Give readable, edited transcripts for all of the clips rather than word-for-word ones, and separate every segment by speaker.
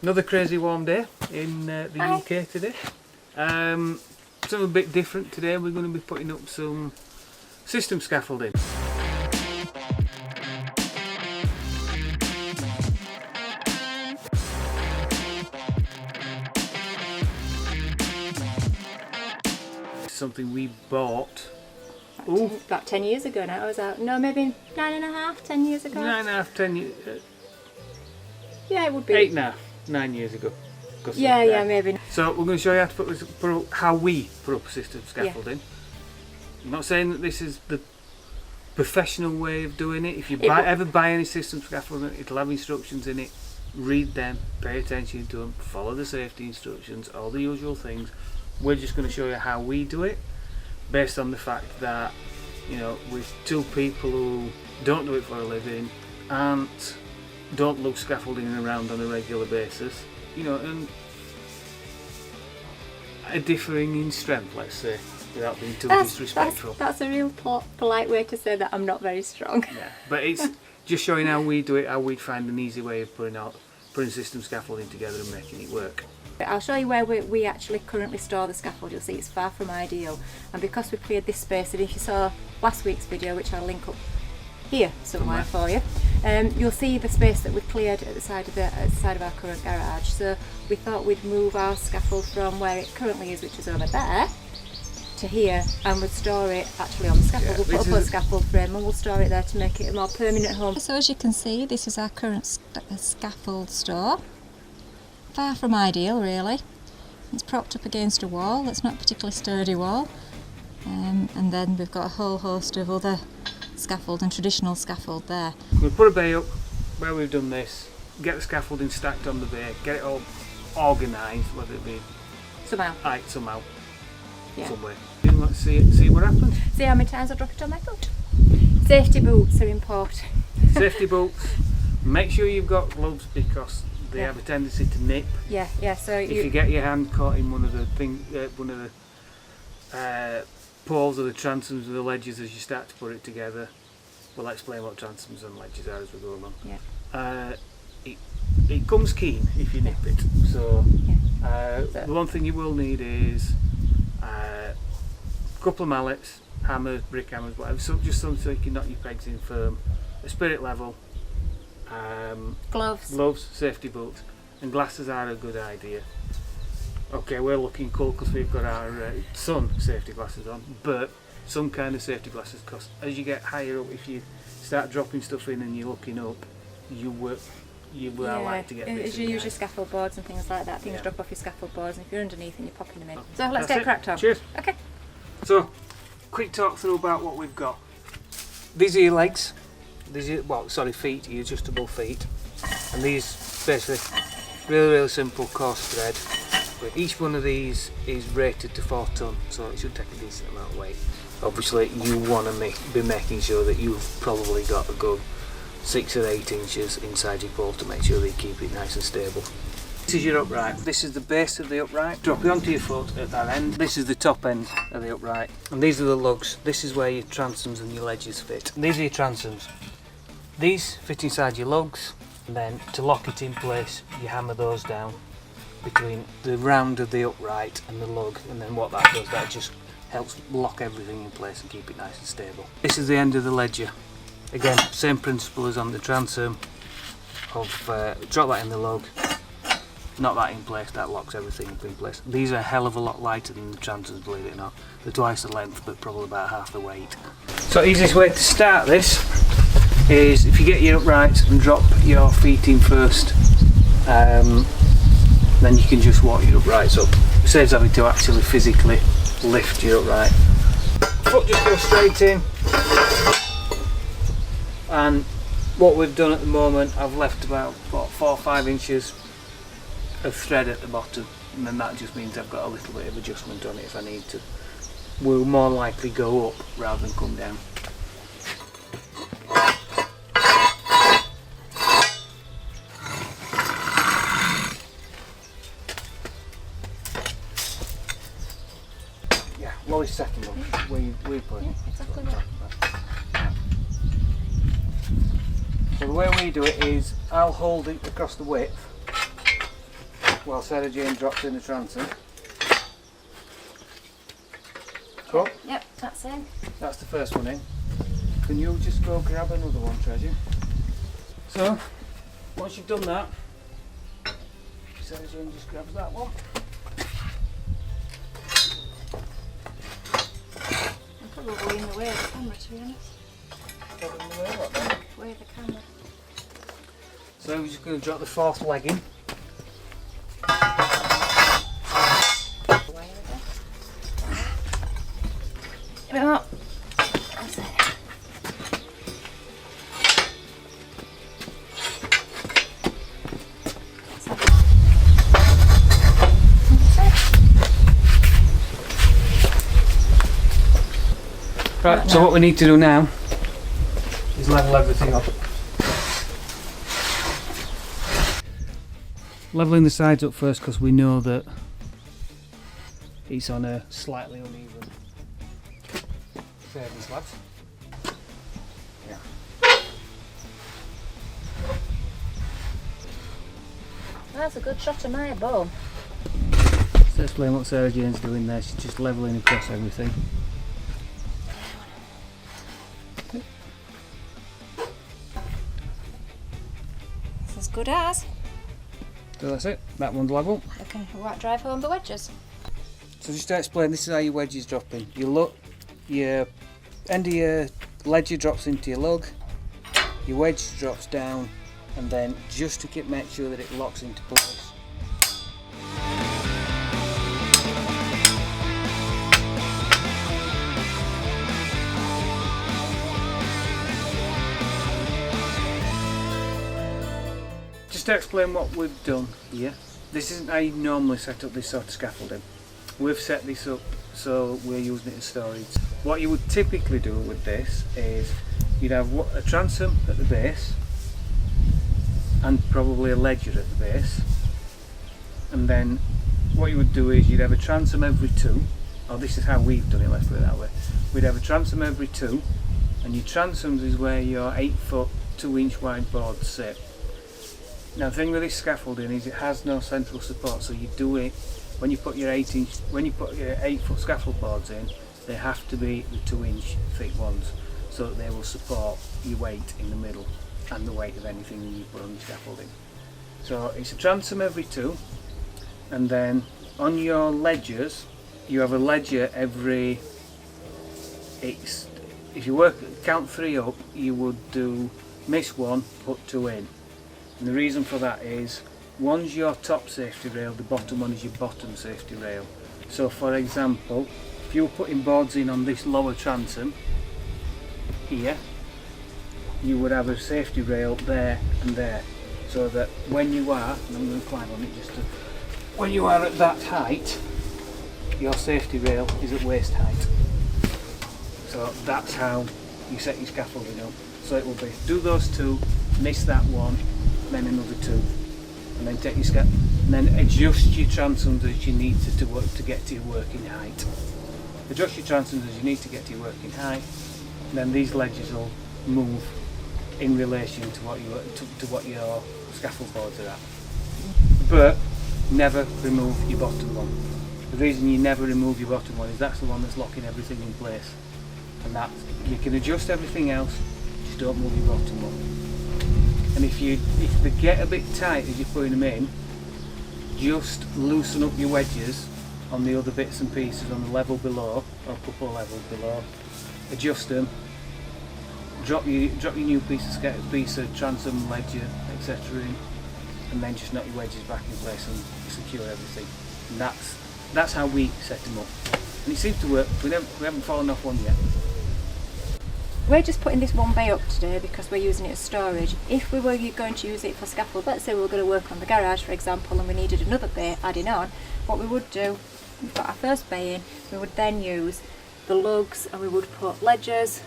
Speaker 1: Another crazy warm day in the UK today. Something a bit different today. We're going to be putting up some system scaffolding. Something we bought
Speaker 2: about 10 years ago now. I was out, no, maybe 9.5, 10 years ago.
Speaker 1: 9.5, 10 years.
Speaker 2: Yeah, it would be
Speaker 1: 8.5, 9 years ago.
Speaker 2: Yeah, maybe.
Speaker 1: So we're going to show you how to how we put up a system scaffolding. I'm not saying that this is the professional way of doing it. If you ever buy any system scaffolding, it'll have instructions in it. Read them, pay attention to them, follow the safety instructions, all the usual things. We're just going to show you how we do it, based on the fact that, you know, we're two people who don't do it for a living and don't look scaffolding around on a regular basis, you know, and are differing in strength, let's say, without being too disrespectful.
Speaker 2: That's a real polite way to say that I'm not very strong.
Speaker 1: Yeah, but it's just showing how we do it, how we'd find an easy way of putting system scaffolding together and making it work.
Speaker 2: I'll show you where we actually currently store the scaffold. You'll see it's far from ideal, and because we've cleared this space, and if you saw last week's video, which I'll link up here somewhere for you, you'll see the space that we've cleared at the side of our current garage. So we thought we'd move our scaffold from where it currently is, which is over there, to here, and we'd store it actually on the scaffold. We'll put up a scaffold frame and we'll store it there to make it a more permanent home. So as you can see, this is our current scaffold store. Far from ideal, really. It's propped up against a wall. It's not a particularly sturdy wall, and then we've got a whole host of other scaffold and traditional scaffold there.
Speaker 1: We'll put a bay up where we've done this, get the scaffolding stacked on the bay, get it all organised, whether it be somehow, somewhere. Let's see what happens.
Speaker 2: See how many times I drop it on my foot. Safety boots are important. Safety
Speaker 1: boots. Make sure you've got gloves because they have a tendency to nip.
Speaker 2: Yeah. So
Speaker 1: if you get your hand caught in one of the poles or the transoms or the ledges as you start to put it together, we'll explain what transoms and ledges are as we go along.
Speaker 2: Yeah.
Speaker 1: It comes keen if you nip it. So the one thing you will need is a couple of mallets, hammers, brick hammers, whatever. So just something so you can knock your pegs in firm. A spirit level. Gloves, safety boots, and glasses are a good idea. Okay, we're looking cool because we've got our sun safety glasses on, but some kind of safety glasses, because as you get higher up, if you start dropping stuff in and you're looking up, you will like to get bits.
Speaker 2: As you use your scaffold boards and things like that, things drop off your scaffold boards, and if you're underneath and you're popping them in. So let's get cracked on.
Speaker 1: Cheers.
Speaker 2: Okay.
Speaker 1: So, quick talk through about what we've got. These are your legs. These are, feet, your adjustable feet, and these basically really simple coarse thread. But each one of these is rated to 4 ton, so it should take a decent amount of weight. Obviously, you want to be making sure that you've probably got a good 6 or 8 inches inside your pole to make sure that you keep it nice and stable. This is your upright. This is the base of the upright. Drop it onto your foot at that end. This is the top end of the upright, and these are the lugs. This is where your transoms and your ledges fit. And these are your transoms. These fit inside your lugs, and then to lock it in place you hammer those down between the round of the upright and the lug, and then what that does, that just helps lock everything in place and keep it nice and stable. This is the end of the ledger. Again, same principle as on the transom of drop that in the lug, knock that in place, that locks everything up in place. These are a hell of a lot lighter than the transoms, believe it or not. They're twice the length but probably about half the weight. So easiest way to start this is if you get your uprights and drop your feet in first, then you can just walk your uprights up. It saves having to actually physically lift your upright. Foot just goes straight in, and what we've done at the moment, I've left about 4 or 5 inches of thread at the bottom, and then that just means I've got a little bit of adjustment on it if I need to. We'll more likely go up rather than come down. Lowest second one, we put it.
Speaker 2: Yeah, exactly right.
Speaker 1: So the way we do it is, I'll hold it across the width, while Sarah Jane drops in the transom. Cool.
Speaker 2: Yep, that's in.
Speaker 1: That's the first one in. Can you just go grab another one, Treasure? So, once you've done that, Sarah Jane just grabs that one.
Speaker 2: I'm probably in the way of the camera, to be honest.
Speaker 1: Probably in the way of what then?
Speaker 2: Way of the camera.
Speaker 1: So we're just going to drop the fourth leg in.
Speaker 2: Give it up. That's it.
Speaker 1: Right, so what we need to do now is level everything up. Leveling the sides up first because we know that it's on a slightly uneven surface, lads. Yeah.
Speaker 2: That's a good shot of my bum.
Speaker 1: Let's explain what Sarah Jane's doing there. She's just levelling across everything.
Speaker 2: It's as good as.
Speaker 1: So that's it, that one's level.
Speaker 2: I can drive home the wedges.
Speaker 1: So just to explain, this is how your wedges drop in. You look, your end of your ledger drops into your lug, your wedge drops down, and then just to make sure that it locks into place. Just to explain what we've done here, this isn't how you normally set up this sort of scaffolding. We've set this up so we're using it as storage. What you would typically do with this is you'd have a transom at the base and probably a ledger at the base, and then what you would do is you'd have a transom every two, or this is how we've done it, let's put it that way. We'd have a transom every two, and your transoms is where your 8 foot 2 inch wide boards sit. Now the thing with this scaffolding is it has no central support, so you do it when you put your 8 foot scaffold boards in, they have to be the 2 inch thick ones so that they will support your weight in the middle and the weight of anything you put on your scaffolding. So it's a transom every two, and then on your ledgers you have a ledger every, if you count 3 up, you would do miss 1, put 2 in. And the reason for that is, one's your top safety rail, the bottom one is your bottom safety rail. So for example, if you were putting boards in on this lower transom here, you would have a safety rail there and there, so that when you are, and I'm going to climb on it just to, when you are at that height, your safety rail is at waist height. So that's how you set your scaffolding up. So it will be, do those two, miss that one, then another two, and then take your and then adjust your transoms as you need to work to get to your working height. Adjust your transoms as you need to get to your working height, and then these ledges will move in relation to what your scaffold boards are at. But never remove your bottom one. The reason you never remove your bottom one is that's the one that's locking everything in place, and that you can adjust everything else, just don't move your bottom one. And if they get a bit tight as you're putting them in, just loosen up your wedges on the other bits and pieces on the level below, or a couple of levels below. Adjust them, drop your new piece of transom, ledger, etc. in, and then just knock your wedges back in place and secure everything. And that's how we set them up. And it seems to work. We haven't fallen off one yet.
Speaker 2: We're just putting this one bay up today because we're using it as storage. If we were going to use it for scaffold, let's say we were going to work on the garage for example, and we needed another bay adding on, what we would do, we've got our first bay in, we would then use the lugs and we would put ledgers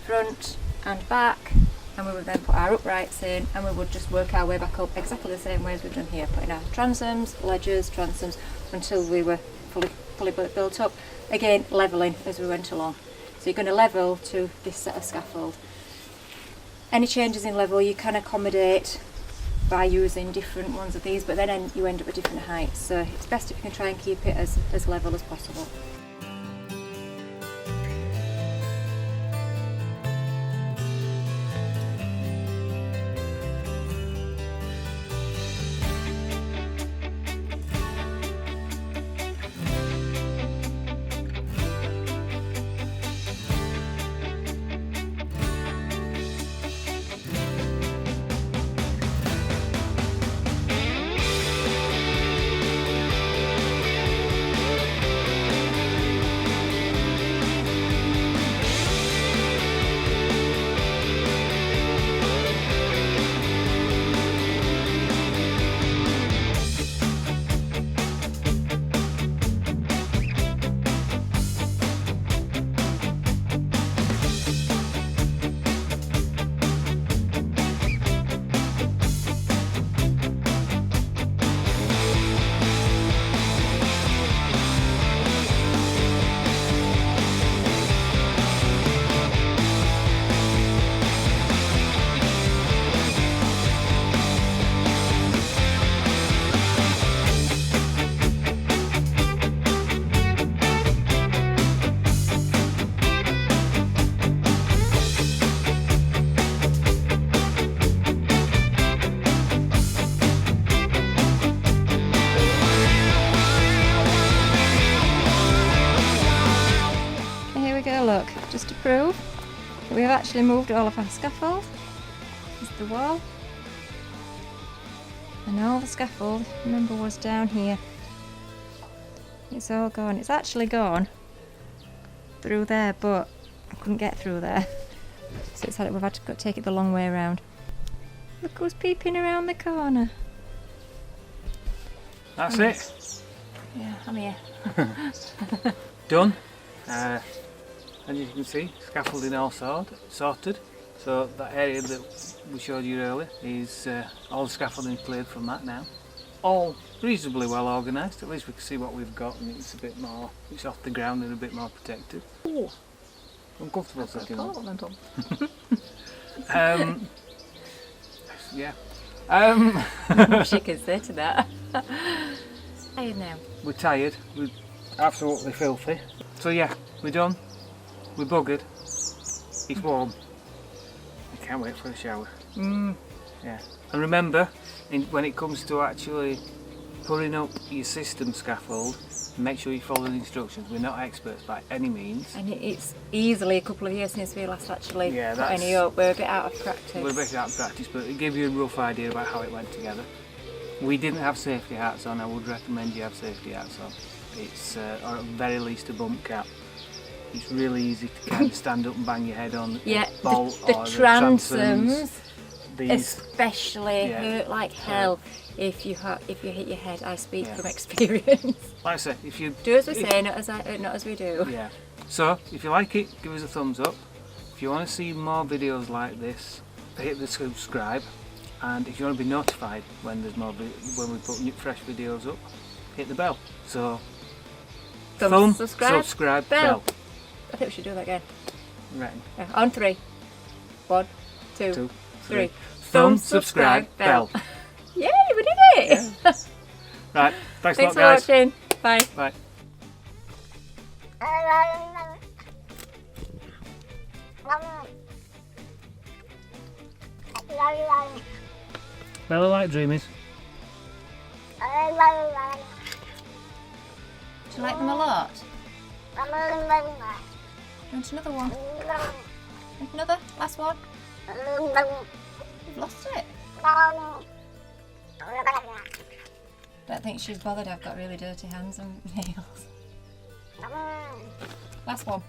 Speaker 2: front and back, and we would then put our uprights in, and we would just work our way back up exactly the same way as we've done here, putting our transoms, ledgers, transoms, until we were fully built up. Again, levelling as we went along. So you're going to level to this set of scaffold. Any changes in level you can accommodate by using different ones of these, but then you end up at different heights, so it's best if you can try and keep it as level as possible. Look, just to prove that we've actually moved all of our scaffold. This is the wall, and all the scaffold, remember, was down here. It's all gone. It's actually gone through there, but I couldn't get through there, so we've had to take it the long way around. Look who's peeping around the corner.
Speaker 1: That's it.
Speaker 2: Yeah, I'm here.
Speaker 1: Done. And as you can see, scaffolding all sorted. So that area that we showed you earlier is all the scaffolding cleared from that now. All reasonably well organised. At least we can see what we've got, and it's a bit more. It's off the ground and a bit more protected.
Speaker 2: Ooh,
Speaker 1: uncomfortable sitting on. Yeah.
Speaker 2: What you can say to that. Tired now.
Speaker 1: We're tired. We're absolutely filthy. So yeah, we're done. We're buggered. It's warm. I can't wait for a shower. Yeah. And remember, when it comes to actually putting up your system scaffold, make sure you follow the instructions. We're not experts by any means.
Speaker 2: And it's easily a couple of years since we last actually put any up. We're a bit out of practice.
Speaker 1: We're a bit out of practice, but it gave you a rough idea about how it went together. We didn't have safety hats on. I would recommend you have safety hats on. It's, or at the very least, a bump cap. It's really easy to kind of stand up and bang your head on a bolt
Speaker 2: the
Speaker 1: or
Speaker 2: transoms.
Speaker 1: These,
Speaker 2: especially hurt like hell if you hit your head. I speak from experience.
Speaker 1: Like I say, if you
Speaker 2: do as we say, not as we do.
Speaker 1: Yeah. So if you like it, give us a thumbs up. If you want to see more videos like this, hit the subscribe. And if you want to be notified when there's more, when we put new fresh videos up, hit the bell. So thumb, subscribe, bell.
Speaker 2: I think we should do that again.
Speaker 1: Right.
Speaker 2: On 3. 1, 2, 3.
Speaker 1: Thumb, subscribe, bell.
Speaker 2: Yay, we did it!
Speaker 1: Yeah. Right, thanks a lot, guys.
Speaker 2: Thanks for watching. Bye.
Speaker 1: Bye. Bella like dreamies.
Speaker 2: Do you like them a lot? Want another one? Want another? Last one? You've lost it. Don't think she's bothered. I've got really dirty hands and nails. Last one.